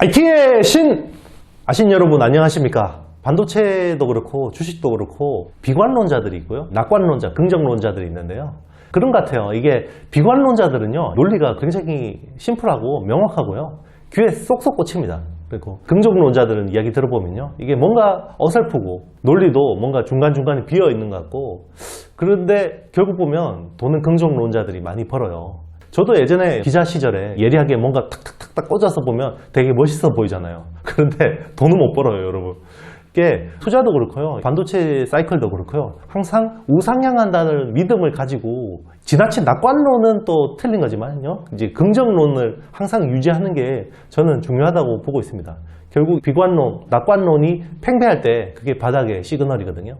IT의 신! 아신 여러분 안녕하십니까? 반도체도 그렇고 주식도 그렇고 비관론자들이 있고요, 낙관론자, 긍정론자들이 있는데요. 그런 것 같아요. 이게 비관론자들은요, 논리가 굉장히 심플하고 명확하고요, 귀에 쏙쏙 꽂힙니다. 그리고 긍정론자들은 이야기 들어보면요, 이게 뭔가 어설프고 논리도 뭔가 중간중간에 비어있는 것 같고, 그런데 결국 보면 돈은 긍정론자들이 많이 벌어요. 저도 예전에 기자 시절에 예리하게 뭔가 탁탁탁탁 꽂아서 보면 되게 멋있어 보이잖아요. 그런데 돈은 못 벌어요, 여러분. 이게 투자도 그렇고요, 반도체 사이클도 그렇고요, 항상 우상향한다는 믿음을 가지고, 지나친 낙관론은 또 틀린 거지만요, 이제 긍정론을 항상 유지하는 게 저는 중요하다고 보고 있습니다. 결국 비관론, 낙관론이 팽배할 때 그게 바닥의 시그널이거든요.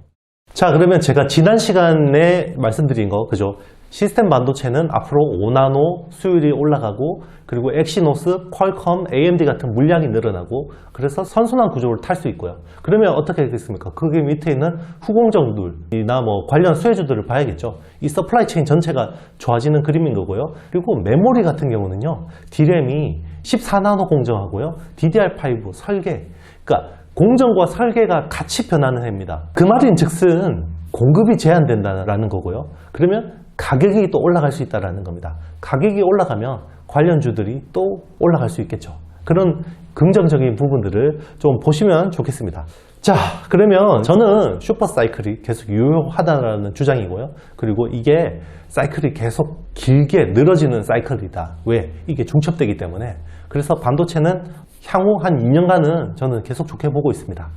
자, 그러면 제가 지난 시간에 말씀드린 거, 그죠? 시스템 반도체는 앞으로 5나노 수율이 올라가고, 그리고 엑시노스, 퀄컴, AMD 같은 물량이 늘어나고, 그래서 선순환 구조를 탈 수 있고요. 그러면 어떻게 되겠습니까? 그게 밑에 있는 후공정들이나 뭐 관련 수혜주들을 봐야겠죠. 이 서플라이 체인 전체가 좋아지는 그림인 거고요. 그리고 메모리 같은 경우는요, D램이 14나노 공정하고요, DDR5 설계, 그러니까 공정과 설계가 같이 변하는 해입니다. 그 말인 즉슨 공급이 제한된다는 거고요. 그러면 가격이 또 올라갈 수 있다는 겁니다. 가격이 올라가면 관련주들이 또 올라갈 수 있겠죠. 그런 긍정적인 부분들을 좀 보시면 좋겠습니다. 자, 그러면 저는 슈퍼사이클이 계속 유효하다는 주장이고요. 그리고 이게 사이클이 계속 길게 늘어지는 사이클이다. 왜? 이게 중첩되기 때문에. 그래서 반도체는 향후 한 2년간은 저는 계속 좋게 보고 있습니다.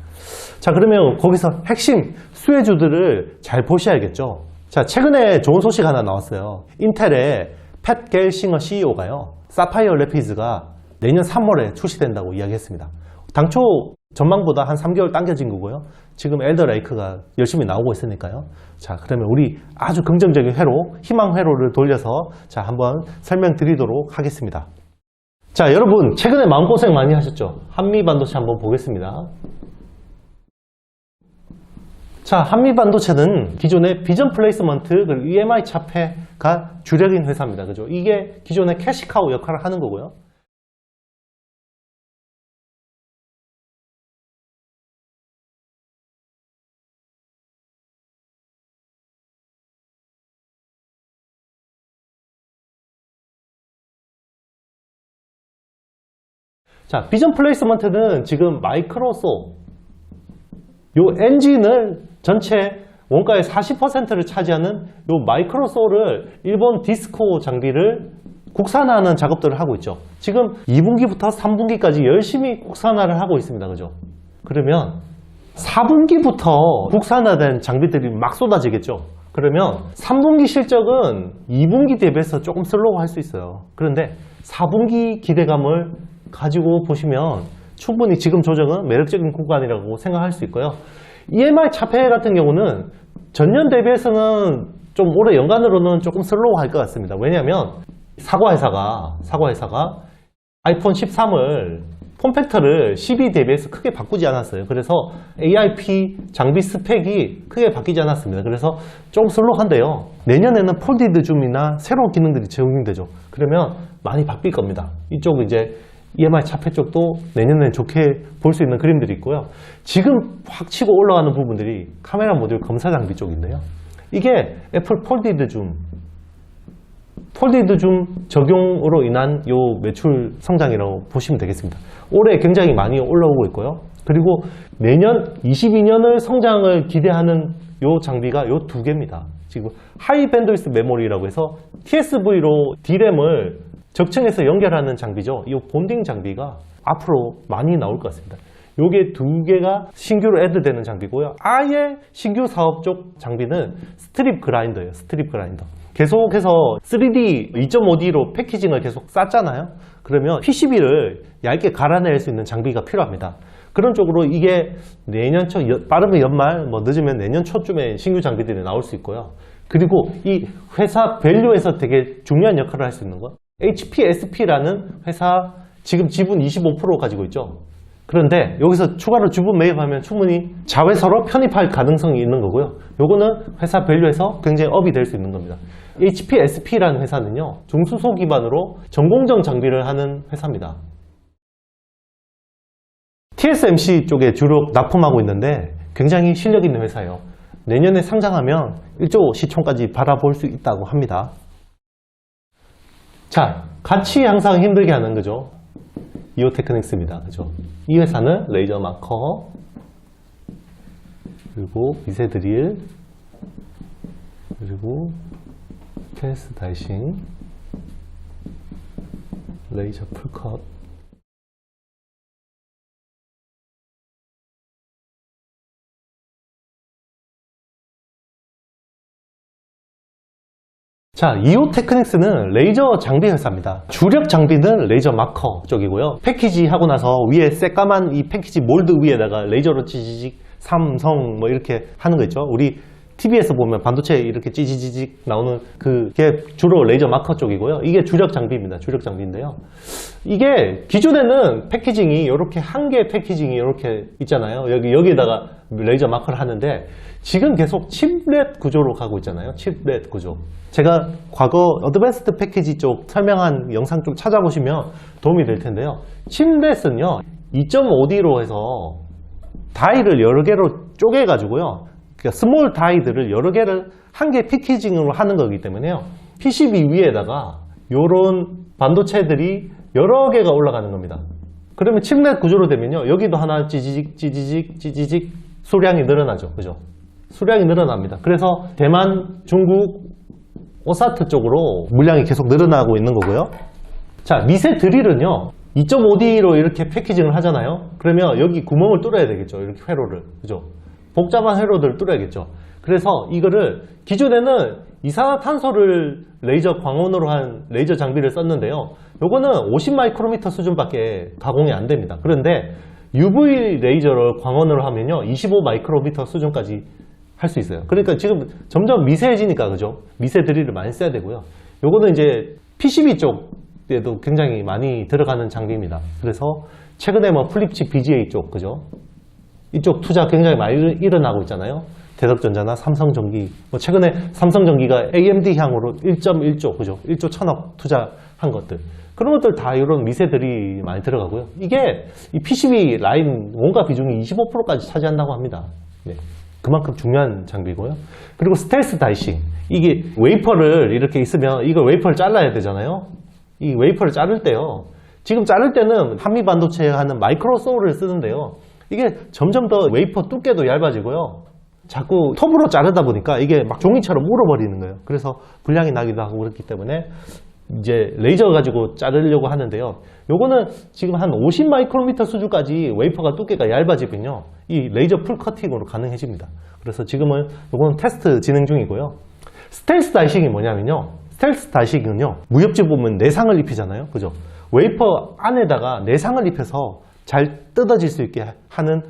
자, 그러면 거기서 핵심 수혜주들을 잘 보셔야겠죠. 자, 최근에 좋은 소식 하나 나왔어요. 인텔의 팻 겔싱어 CEO가요, 사파이어 레피즈가 내년 3월에 출시된다고 이야기했습니다. 당초 전망보다 한 3개월 당겨진 거고요. 지금 엘더 레이크가 열심히 나오고 있으니까요. 자, 그러면 우리 아주 긍정적인 회로, 희망 회로를 돌려서 자, 한번 설명드리도록 하겠습니다. 자, 여러분 최근에 마음고생 많이 하셨죠? 한미반도체 한번 보겠습니다. 자, 한미반도체는 기존의 비전 플레이스먼트, 그리고 EMI 차폐가 주력인 회사입니다. 그죠? 이게 기존의 캐시카우 역할을 하는 거고요. 자, 비전 플레이스먼트는 지금 마이크로소, 요 엔진을 전체 원가의 40%를 차지하는 요 마이크로소를 일본 디스코 장비를 국산화하는 작업들을 하고 있죠. 지금 2분기부터 3분기까지 열심히 국산화를 하고 있습니다. 그죠? 그러면 4분기부터 국산화된 장비들이 막 쏟아지겠죠. 그러면 3분기 실적은 2분기 대비해서 조금 슬로우 할 수 있어요. 그런데 4분기 기대감을 가지고 보시면 충분히 지금 조정은 매력적인 구간이라고 생각할 수 있고요. EMI 차폐 같은 경우는 전년 대비해서는 좀 올해 연간으로는 조금 슬로우 할 것 같습니다. 왜냐하면 사과 회사가 아이폰 13을 폼팩터를 12 대비해서 크게 바꾸지 않았어요. 그래서 AIP 장비 스펙이 크게 바뀌지 않았습니다. 그래서 좀 슬로우한데요, 내년에는 폴디드 줌이나 새로운 기능들이 적용되죠. 그러면 많이 바뀔 겁니다. 이쪽은 이제 EMI 차폐 쪽도 내년에 좋게 볼 수 있는 그림들이 있고요. 지금 확 치고 올라가는 부분들이 카메라 모듈 검사 장비 쪽인데요. 이게 애플 폴디드 줌 적용으로 인한 요 매출 성장이라고 보시면 되겠습니다. 올해 굉장히 많이 올라오고 있고요. 그리고 내년 22년을 성장을 기대하는 요 장비가 요 두 개입니다. 지금 하이 밴드위스 메모리라고 해서 TSV로 D램을 적층해서 연결하는 장비죠. 이 본딩 장비가 앞으로 많이 나올 것 같습니다. 요게 두 개가 신규로 애드되는 장비고요. 아예 신규 사업 쪽 장비는 스트립 그라인더예요. 스트립 그라인더. 계속해서 3D 2.5D로 패키징을 계속 쌌잖아요. 그러면 PCB를 얇게 갈아낼 수 있는 장비가 필요합니다. 그런 쪽으로 이게 내년 초, 빠르면 연말, 뭐 늦으면 내년 초쯤에 신규 장비들이 나올 수 있고요. 그리고 이 회사 밸류에서 되게 중요한 역할을 할 수 있는 것, HPSP라는 회사 지금 지분 25% 가지고 있죠. 그런데 여기서 추가로 주분 매입하면 충분히 자회사로 편입할 가능성이 있는 거고요. 요거는 회사 밸류에서 굉장히 업이 될 수 있는 겁니다. HPSP라는 회사는요, 중수소 기반으로 전공정 장비를 하는 회사입니다. TSMC 쪽에 주로 납품하고 있는데 굉장히 실력 있는 회사예요. 내년에 상장하면 1조 시총까지 바라볼 수 있다고 합니다. 자, 같이 항상 힘들게 하는 거죠. 이오테크닉스입니다. 그죠? 이 회사는 레이저 마커, 그리고 미세 드릴, 그리고 스텔스 다이싱, 레이저 풀컷. 자, 이오테크닉스는 레이저 장비 회사입니다. 주력 장비는 레이저 마커 쪽이고요. 패키지 하고 나서 위에 새까만 이 패키지 몰드 위에다가 레이저로 찌지직 삼성 뭐 이렇게 하는 거 있죠. 우리 TV에서 보면 반도체 이렇게 찌지직 나오는 그게 주로 레이저 마커 쪽이고요. 이게 주력 장비입니다. 주력 장비인데요. 이게 기존에는 패키징이 이렇게 한 개 패키징이 이렇게 있잖아요. 여기에다가 레이저 마커를 하는데 지금 계속 칩렛 구조로 가고 있잖아요. 칩렛 구조. 제가 과거 어드밴스드 패키지 쪽 설명한 영상 좀 찾아보시면 도움이 될 텐데요. 칩렛은요 2.5D로 해서 다이를 여러 개로 쪼개가지고요. 그러니까 스몰 다이들을 여러 개를 한 개 패키징으로 하는 거기 때문에요. PCB 위에다가 이런 반도체들이 여러 개가 올라가는 겁니다. 그러면 칩렛 구조로 되면요. 여기도 하나 찌지직 수량이 늘어나죠. 그죠? 수량이 늘어납니다. 그래서 대만, 중국, 오사트 쪽으로 물량이 계속 늘어나고 있는 거고요. 자, 미세 드릴은요. 2.5D로 이렇게 패키징을 하잖아요. 그러면 여기 구멍을 뚫어야 되겠죠. 이렇게 회로를. 그죠? 복잡한 회로들을 뚫어야겠죠. 그래서 이거를 기존에는 이산화탄소를 레이저 광원으로 한 레이저 장비를 썼는데요. 요거는 50 마이크로미터 수준밖에 가공이 안 됩니다. 그런데 UV 레이저를 광원으로 하면요. 25 마이크로미터 수준까지 할 수 있어요. 그러니까 지금 점점 미세해지니까 그죠? 미세 드릴을 많이 써야 되고요. 요거는 이제 PCB 쪽에도 굉장히 많이 들어가는 장비입니다. 그래서 최근에 뭐 플립칩 BGA 쪽 그죠? 이쪽 투자 굉장히 많이 일어나고 있잖아요. 대덕전자나 삼성전기. 뭐 최근에 삼성전기가 AMD 향으로 1.1조 그죠? 1조 1000억 투자한 것들. 그런 것들 다 이런 미세들이 많이 들어가고요. 이게 이 PCB 라인 원가 비중이 25%까지 차지한다고 합니다. 네. 그만큼 중요한 장비고요. 그리고 스텔스 다이싱. 이게 웨이퍼를 이렇게 있으면 이걸 웨이퍼를 잘라야 되잖아요. 이 웨이퍼를 자를 때요. 지금 자를 때는 한미 반도체에 하는 마이크로 소울을 쓰는데요. 이게 점점 더 웨이퍼 두께도 얇아지고요. 자꾸 톱으로 자르다 보니까 이게 막 종이처럼 울어버리는 거예요. 그래서 불량이 나기도 하고 그렇기 때문에 이제 레이저 가지고 자르려고 하는데요. 요거는 지금 한 50 마이크로미터 수준까지 웨이퍼가 두께가 얇아지면요. 이 레이저 풀 커팅으로 가능해집니다. 그래서 지금은 요거는 테스트 진행 중이고요. 스텔스 다이싱이 뭐냐면요. 스텔스 다이싱은요. 무협지 보면 내상을 입히잖아요. 그죠? 웨이퍼 안에다가 내상을 입혀서 잘 뜯어질 수 있게 하는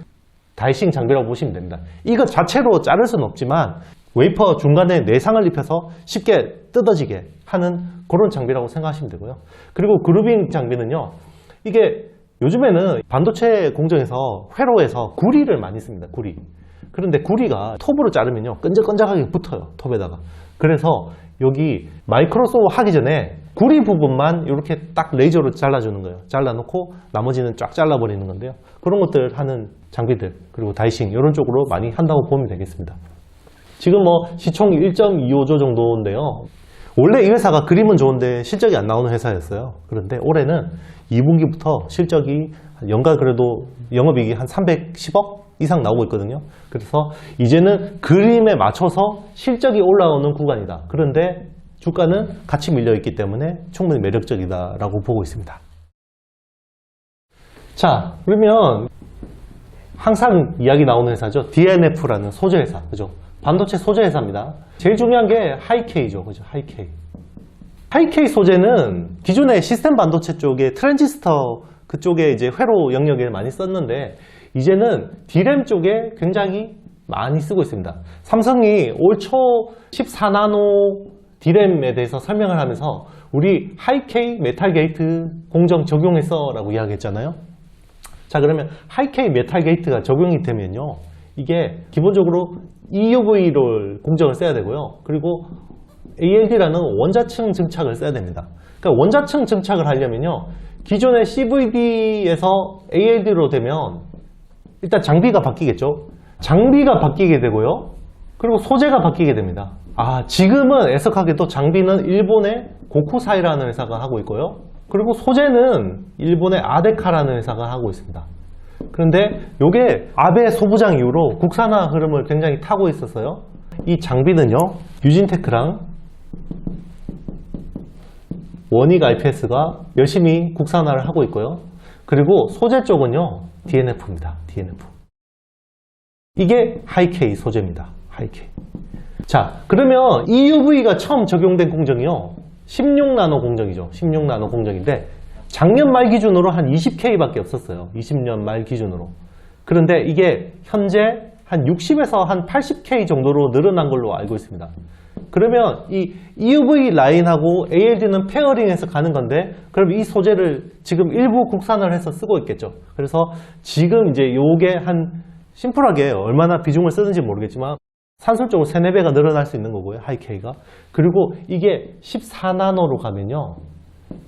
다이싱 장비라고 보시면 됩니다. 이거 자체로 자를 수는 없지만 웨이퍼 중간에 내상을 입혀서 쉽게 뜯어지게 하는 그런 장비라고 생각하시면 되고요. 그리고 그루빙 장비는요. 이게 요즘에는 반도체 공정에서 회로에서 구리를 많이 씁니다. 구리. 그런데 구리가 톱으로 자르면요. 끈적끈적하게 붙어요. 톱에다가. 그래서 여기 마이크로소울 하기 전에 구리 부분만 이렇게 딱 레이저로 잘라주는 거예요. 잘라놓고 나머지는 쫙 잘라버리는 건데요. 그런 것들 하는 장비들 그리고 다이싱 이런 쪽으로 많이 한다고 보면 되겠습니다. 지금 뭐 시총 1.25조 정도인데요. 원래 이 회사가 그림은 좋은데 실적이 안 나오는 회사였어요. 그런데 올해는 2분기부터 실적이 연간 그래도 영업이익이 한 310억 이상 나오고 있거든요. 그래서 이제는 그림에 맞춰서 실적이 올라오는 구간이다. 그런데 주가는 같이 밀려있기 때문에 충분히 매력적이다라고 보고 있습니다. 자, 그러면 항상 이야기 나오는 회사죠. DNF라는 소재 회사. 그죠? 반도체 소재 회사입니다. 제일 중요한 게 하이케이죠. 그죠? 하이케이. 하이케이 소재는 기존의 시스템 반도체 쪽에 트랜지스터 그쪽에 이제 회로 영역에 많이 썼는데 이제는 D램 쪽에 굉장히 많이 쓰고 있습니다. 삼성이 올 초 14나노 D램에 대해서 설명을 하면서 우리 하이케이 메탈 게이트 공정 적용했어 라고 이야기했잖아요. 자, 그러면 하이케이 메탈 게이트가 적용이 되면요. 이게 기본적으로 EUV를 공정을 써야 되고요. 그리고 ALD라는 원자층 증착을 써야 됩니다. 그러니까 원자층 증착을 하려면요. 기존의 CVD에서 ALD로 되면 일단 장비가 바뀌겠죠. 장비가 바뀌게 되고요. 그리고 소재가 바뀌게 됩니다. 지금은 애석하게도 장비는 일본의 고쿠사이라는 회사가 하고 있고요. 그리고 소재는 일본의 아데카라는 회사가 하고 있습니다. 그런데 이게 아베 소부장 이후로 국산화 흐름을 굉장히 타고 있어서요. 이 장비는요, 유진테크랑 원익 IPS가 열심히 국산화를 하고 있고요. 그리고 소재 쪽은요, DNF입니다. DNF. 이게 하이K 소재입니다. 하이K. 자, 그러면 EUV가 처음 적용된 공정이요, 16나노 공정이죠. 16나노 공정인데 작년 말 기준으로 한 20K밖에 없었어요. 20년 말 기준으로. 그런데 이게 현재 한 60에서 한 80K 정도로 늘어난 걸로 알고 있습니다. 그러면 이 EUV 라인하고 ALD는 페어링해서 가는 건데, 그럼 이 소재를 지금 일부 국산을 해서 쓰고 있겠죠. 그래서 지금 이제 요게 한 심플하게 얼마나 비중을 쓰는지 모르겠지만 산술적으로 3, 4배가 늘어날 수 있는 거고요. 하이K가. 그리고 이게 14나노로 가면요,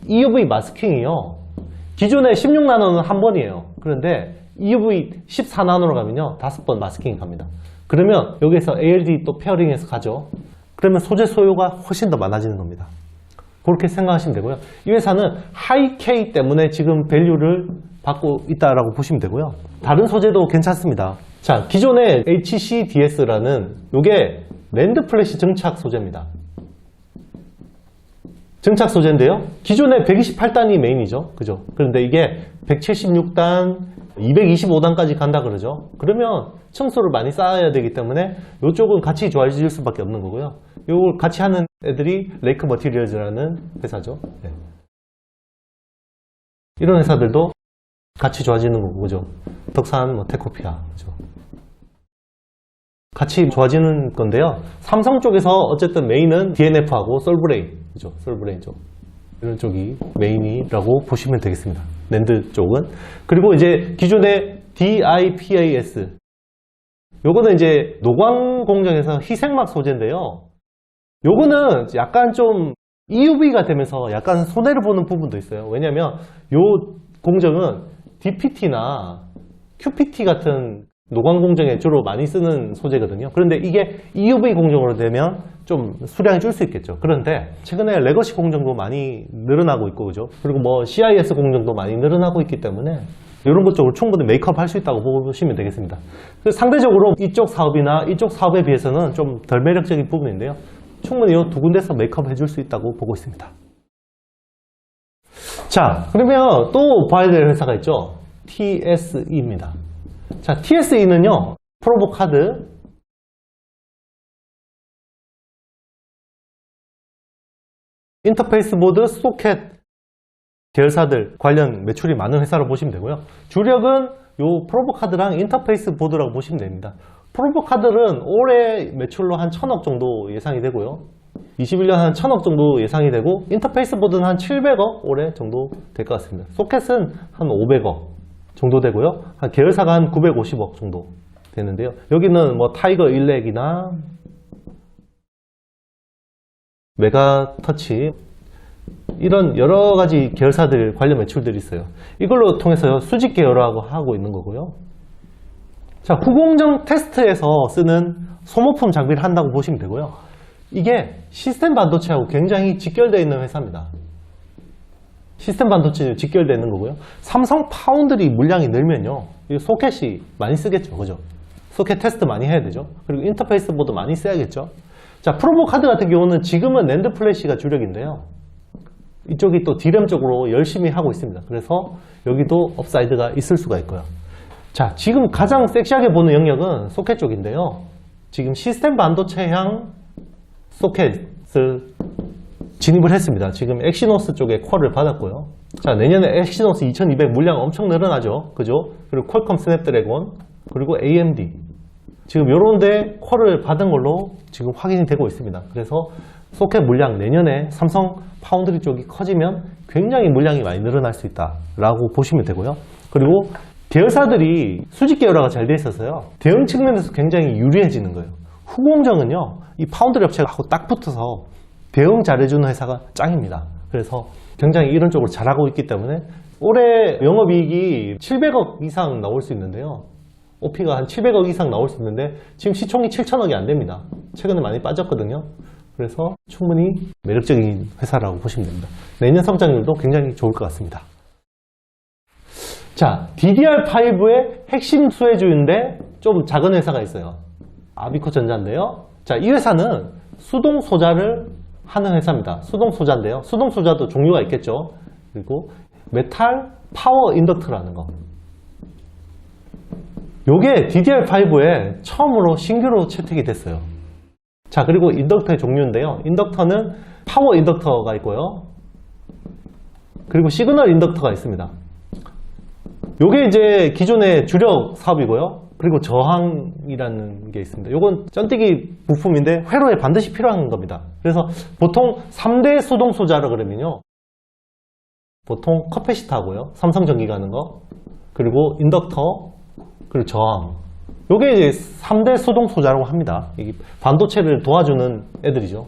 EUV 마스킹이요, 기존에 16나노는 한 번이에요. 그런데 EUV 14나노로 가면요, 5번 마스킹이 갑니다. 그러면 여기서 ALD 또 페어링해서 가죠. 그러면 소재 소요가 훨씬 더 많아지는 겁니다. 그렇게 생각하시면 되고요. 이 회사는 하이K 때문에 지금 밸류를 받고 있다라고 보시면 되고요. 다른 소재도 괜찮습니다. 자, 기존의 HCDS라는 요게 랜드 플래시 증착 소재입니다. 증착 소재인데요, 기존에 128단이 메인이죠. 그죠? 그런데 이게 176단, 225단까지 간다 그러죠. 그러면 층수를 많이 쌓아야 되기 때문에 이쪽은 같이 좋아질 수밖에 없는 거고요. 이걸 같이 하는 애들이 레이크 머티리얼즈라는 회사죠. 네. 이런 회사들도 같이 좋아지는 거고, 그죠? 덕산, 테코피아, 그죠? 같이 좋아지는 건데요. 삼성 쪽에서 어쨌든 메인은 DNF하고 솔브레인, 그죠? 솔브레인 쪽. 이런 쪽이 메인이라고 보시면 되겠습니다. 랜드 쪽은. 그리고 이제 기존의 DIPAS. 요거는 이제 노광 공정에서 희생막 소재인데요. 요거는 약간 좀 EUV가 되면서 약간 손해를 보는 부분도 있어요. 왜냐면 요 공정은 DPT나 QPT 같은 노광 공정에 주로 많이 쓰는 소재거든요. 그런데 이게 EUV 공정으로 되면 좀 수량이 줄 수 있겠죠. 그런데 최근에 레거시 공정도 많이 늘어나고 있고, 그죠? 그리고 뭐 CIS 공정도 많이 늘어나고 있기 때문에 이런 것 쪽으로 충분히 메이크업 할 수 있다고 보시면 되겠습니다. 상대적으로 이쪽 사업이나 이쪽 사업에 비해서는 좀 덜 매력적인 부분인데요. 충분히 이 두 군데서 메이크업 해줄 수 있다고 보고 있습니다. 자, 그러면 또 봐야 될 회사가 있죠. TSE입니다. 자, TSE는요, 프로보 카드, 인터페이스 보드, 소켓 계열사들 관련 매출이 많은 회사로 보시면 되고요. 주력은 요 프로보 카드랑 인터페이스 보드라고 보시면 됩니다. 프로보 카드는 올해 매출로 한 1000억 정도 예상이 되고요. 21년 한 1000억 정도 예상이 되고, 인터페이스 보드는 한 700억 올해 정도 될 것 같습니다. 소켓은 한 500억 정도 되고요. 한 계열사가 한 950억 정도 되는데요. 여기는 뭐 타이거 일렉이나 메가터치, 이런 여러 가지 계열사들 관련 매출들이 있어요. 이걸로 통해서 수직 계열화하고 하고 있는 거고요. 자, 후공정 테스트에서 쓰는 소모품 장비를 한다고 보시면 되고요. 이게 시스템 반도체하고 굉장히 직결되어 있는 회사입니다. 시스템 반도체 직결되어 있는 거고요. 삼성 파운드리 물량이 늘면요, 이 소켓이 많이 쓰겠죠. 그죠? 소켓 테스트 많이 해야 되죠. 그리고 인터페이스 보드 많이 써야겠죠. 자, 프로보 카드 같은 경우는 지금은 랜드 플래시가 주력인데요. 이쪽이 또 D램 쪽으로 열심히 하고 있습니다. 그래서 여기도 업사이드가 있을 수가 있고요. 자, 지금 가장 섹시하게 보는 영역은 소켓 쪽인데요. 지금 시스템 반도체향 소켓을 진입을 했습니다. 지금 엑시노스 쪽에 퀄을 받았고요. 자, 내년에 엑시노스 2200 물량 엄청 늘어나죠. 그죠? 그리고 퀄컴 스냅드래곤, 그리고 AMD. 지금 요런데 퀄을 받은 걸로 지금 확인이 되고 있습니다. 그래서 소켓 물량 내년에 삼성 파운드리 쪽이 커지면 굉장히 물량이 많이 늘어날 수 있다라고 보시면 되고요. 그리고 계열사들이 수직 계열화가 잘 돼 있어서요, 대응 측면에서 굉장히 유리해지는 거예요. 후공정은요, 이 파운드리 업체하고 딱 붙어서 대응 잘해주는 회사가 짱입니다. 그래서 굉장히 이런 쪽으로 잘하고 있기 때문에 올해 영업이익이 700억 이상 나올 수 있는데요. OP가 한 700억 이상 나올 수 있는데 지금 시총이 7천억이 안 됩니다. 최근에 많이 빠졌거든요. 그래서 충분히 매력적인 회사라고 보시면 됩니다. 내년 성장률도 굉장히 좋을 것 같습니다. 자, DDR5의 핵심 수혜주인데 좀 작은 회사가 있어요. 아비코 전자인데요. 자, 이 회사는 수동 소자를 하는 회사입니다. 수동 소자인데요. 수동 소자도 종류가 있겠죠. 그리고 메탈 파워 인덕터라는 거. 요게 DDR5에 처음으로 신규로 채택이 됐어요. 자, 그리고 인덕터의 종류인데요. 인덕터는 파워 인덕터가 있고요. 그리고 시그널 인덕터가 있습니다. 요게 이제 기존의 주력 사업이고요. 그리고 저항이라는 게 있습니다. 요건 쩐뛰기 부품인데 회로에 반드시 필요한 겁니다. 그래서 보통 3대 수동 소자라 그러면요. 보통 커패시터고요. 삼성전기가 하는 거. 그리고 인덕터, 그리고 저항. 요게 이제 3대 수동 소자라고 합니다. 이게 반도체를 도와주는 애들이죠.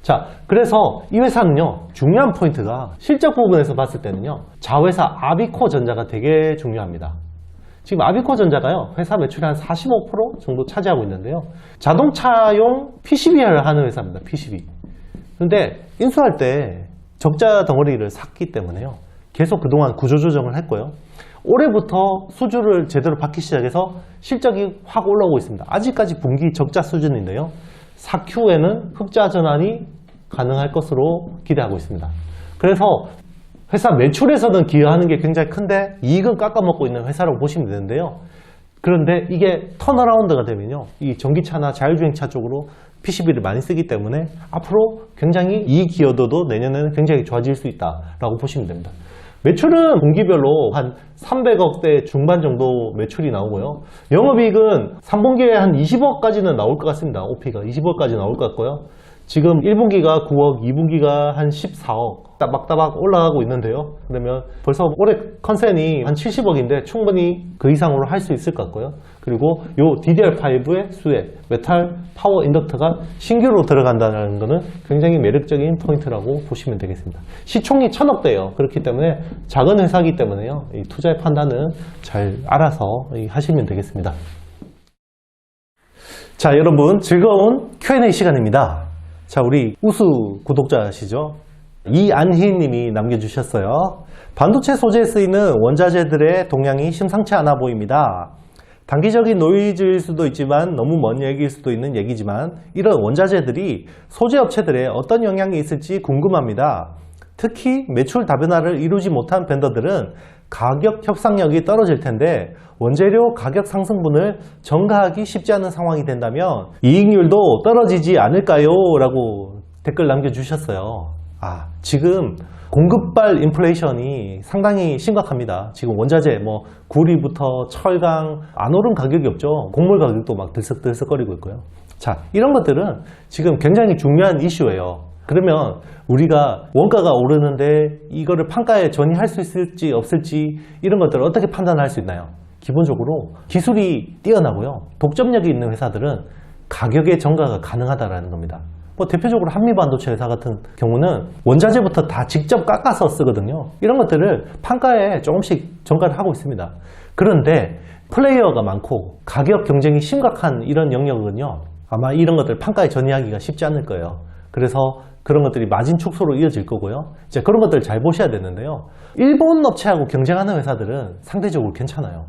자, 그래서 이 회사는요, 중요한 포인트가 실적 부분에서 봤을 때는요, 자회사 아비코 전자가 되게 중요합니다. 지금 아비코 전자가요, 회사 매출의 한 45% 정도 차지하고 있는데요, 자동차용 PCB를 하는 회사입니다. PCB. 근데 인수할 때 적자 덩어리를 샀기 때문에요, 계속 그동안 구조조정을 했고요. 올해부터 수주를 제대로 받기 시작해서 실적이 확 올라오고 있습니다. 아직까지 분기 적자 수준인데요. 4Q에는 흑자 전환이 가능할 것으로 기대하고 있습니다. 그래서 회사 매출에서는 기여하는 게 굉장히 큰데 이익은 깎아먹고 있는 회사라고 보시면 되는데요. 그런데 이게 턴어라운드가 되면요, 이 전기차나 자율주행차 쪽으로 PCB를 많이 쓰기 때문에 앞으로 굉장히 이익 기여도도 내년에는 굉장히 좋아질 수 있다라고 보시면 됩니다. 매출은 분기별로 한 300억대 중반 정도 매출이 나오고요. 영업이익은 3분기에 한 20억까지는 나올 것 같습니다. OP가 20억까지 나올 것 같고요. 지금 1분기가 9억, 2분기가 한 14억 따박따박 올라가고 있는데요. 그러면 벌써 올해 컨센이 한 70억인데 충분히 그 이상으로 할 수 있을 것 같고요. 그리고 요 DDR5의 수혜, 메탈 파워 인덕터가 신규로 들어간다는 것은 굉장히 매력적인 포인트라고 보시면 되겠습니다. 시총이 1000억대예요. 그렇기 때문에 작은 회사이기 때문에요, 이 투자의 판단은 잘 알아서 하시면 되겠습니다. 자, 여러분 즐거운 Q&A 시간입니다. 자, 우리 우수 구독자시죠? 이안희 님이 남겨주셨어요. 반도체 소재에 쓰이는 원자재들의 동향이 심상치 않아 보입니다. 단기적인 노이즈일 수도 있지만 너무 먼 얘기일 수도 있는 얘기지만 이런 원자재들이 소재 업체들에 어떤 영향이 있을지 궁금합니다. 특히 매출 다변화를 이루지 못한 벤더들은 가격 협상력이 떨어질 텐데 원재료 가격 상승분을 전가하기 쉽지 않은 상황이 된다면 이익률도 떨어지지 않을까요? 라고 댓글 남겨주셨어요. 지금 공급발 인플레이션이 상당히 심각합니다. 지금 원자재 구리부터 철강 안 오른 가격이 없죠. 곡물 가격도 막 들썩들썩거리고 있고요. 자, 이런 것들은 지금 굉장히 중요한 이슈예요. 그러면 우리가 원가가 오르는데 이거를 판가에 전이할 수 있을지 없을지 이런 것들을 어떻게 판단할 수 있나요? 기본적으로 기술이 뛰어나고요, 독점력이 있는 회사들은 가격의 전가가 가능하다는 겁니다. 대표적으로 한미반도체 회사 같은 경우는 원자재부터 다 직접 깎아서 쓰거든요. 이런 것들을 판가에 조금씩 전가를 하고 있습니다. 그런데 플레이어가 많고 가격 경쟁이 심각한 이런 영역은요, 아마 이런 것들 판가에 전이하기가 쉽지 않을 거예요. 그래서 그런 것들이 마진 축소로 이어질 거고요. 이제 그런 것들을 잘 보셔야 되는데요. 일본 업체하고 경쟁하는 회사들은 상대적으로 괜찮아요.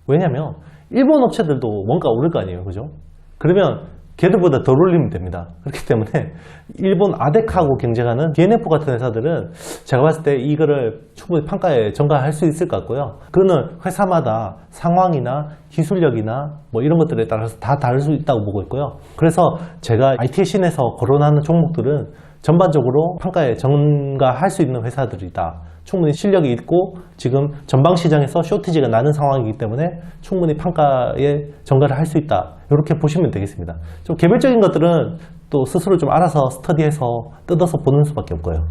왜냐면 일본 업체들도 원가 오를 거 아니에요. 그죠? 그러면 걔들보다 덜 올리면 됩니다. 그렇기 때문에 일본 아덱하고 경쟁하는 DNF 같은 회사들은 제가 봤을 때 이거를 충분히 판가에 전가할 수 있을 것 같고요. 그거는 회사마다 상황이나 기술력이나 이런 것들에 따라서 다 다를 수 있다고 보고 있고요. 그래서 제가 IT의 신에서 거론하는 종목들은 전반적으로 판가에 전가할 수 있는 회사들이다. 충분히 실력이 있고 지금 전방 시장에서 쇼티지가 나는 상황이기 때문에 충분히 판가에 전가를 할 수 있다. 이렇게 보시면 되겠습니다. 좀 개별적인 것들은 또 스스로 좀 알아서 스터디해서 뜯어서 보는 수밖에 없고요.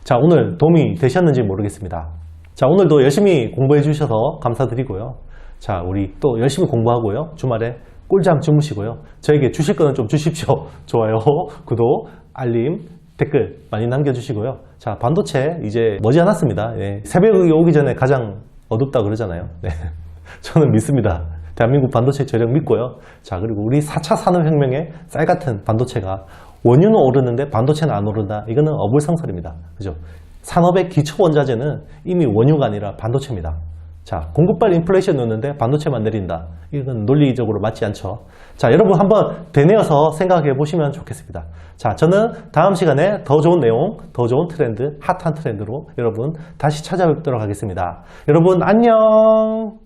자, 오늘 도움이 되셨는지 모르겠습니다. 자, 오늘도 열심히 공부해 주셔서 감사드리고요. 자, 우리 또 열심히 공부하고요. 주말에 꿀잠 주무시고요. 저에게 주실 거는 좀 주십시오. 좋아요, 구독, 알림, 댓글 많이 남겨주시고요. 자, 반도체 이제 머지않았습니다. 새벽이 오기 전에 가장 어둡다 그러잖아요. 저는 믿습니다. 대한민국 반도체 저력 믿고요. 자, 그리고 우리 4차 산업혁명의 쌀 같은 반도체가 원유는 오르는데 반도체는 안 오른다. 이거는 어불성설입니다. 그죠? 산업의 기초 원자재는 이미 원유가 아니라 반도체입니다. 자, 공급발 인플레이션 넣는데 반도체만 내린다. 이건 논리적으로 맞지 않죠. 자, 여러분 한번 되뇌어서 생각해 보시면 좋겠습니다. 자, 저는 다음 시간에 더 좋은 내용, 더 좋은 트렌드, 핫한 트렌드로 여러분 다시 찾아뵙도록 하겠습니다. 여러분 안녕!